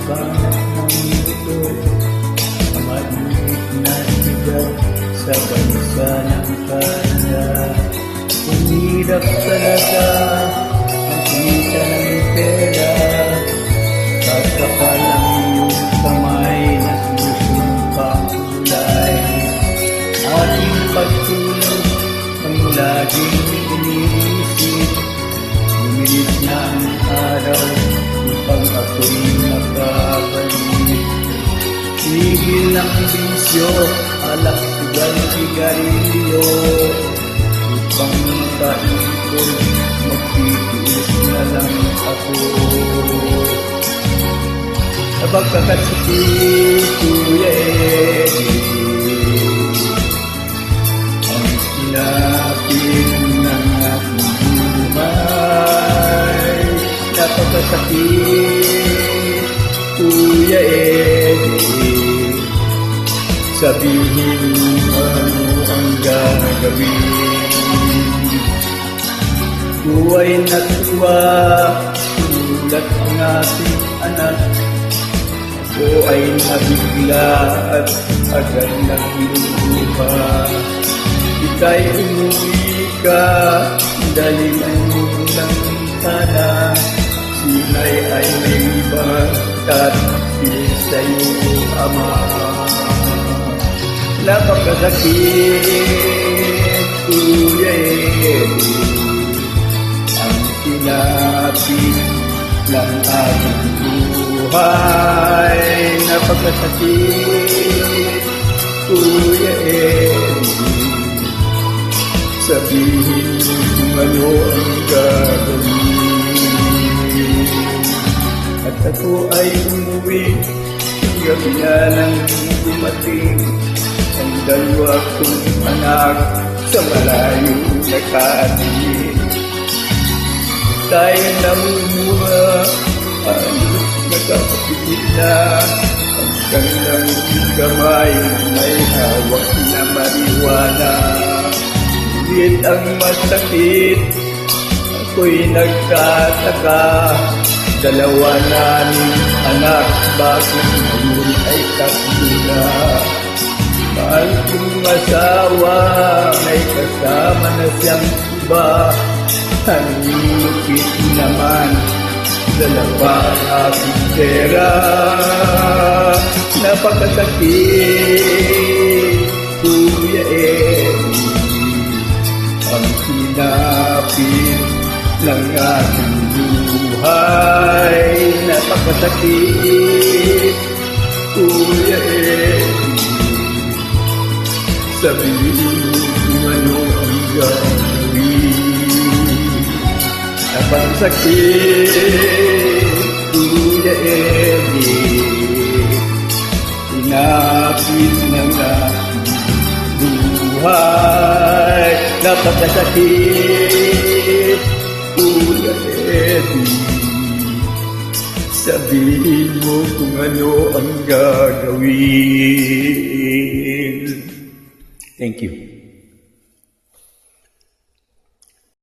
banat ng mundo, ang maliit na sigaw sa bansa ng Canada. Hirap talaga ang kita ng pera, kasakal ang iyong kamay na susumpang kulay. Ating pagtulog ang laging iniisip, lumilit na ang araw upang ako'y makabalik. Tigil ang bisyo, alak, sugal, sigarilyo, upang makaipon, magtitiis na lang ako. Sa pagkakasakit, Kuya Eddie, ang sinapit ng aking buhay. Napakasakit, Kuya Eddie, sabihin mo ano ang gagawin. Buhay na tuwa, sulat ang ating anak. Ako ay nabigla at agad nagluha. Ika'y umuwi ka, daliman mo lang sana. Sinay ay may bakat, sa'yo ama. Napakasakit, Kuya Eddie, ang sinapit ng aking buhay. Napakasakit, Kuya Eddie, sabihin mo kung ano ang gagawin. At ako ay umuwi, gabi na lang dumating ang dalawa kong anak sa malayong nakatingin. Tayo namumura, halos nakapagpipit na, ang kanilang kamay may hawak na marijuana. Ngunit ang masakit, ako'y nagtataka, dalawa naming anak, bakit ngayon ay tatlo na? Mahal kong asawa, may kasama na siyang iba. Hanipit naman, dalawa aking pera. Napakasakit, Kuya Eddie, ang sinapit ng aking buhay. Napakasakit, Kuya Eddie, sabihin mo kung ano ang gagawin. Napakasakit, Kuya Eddie, sinapit ng aking buhay. Napakasakit, Kuya Eddie, sabihin mo kung ano ang gagawin. Thank you.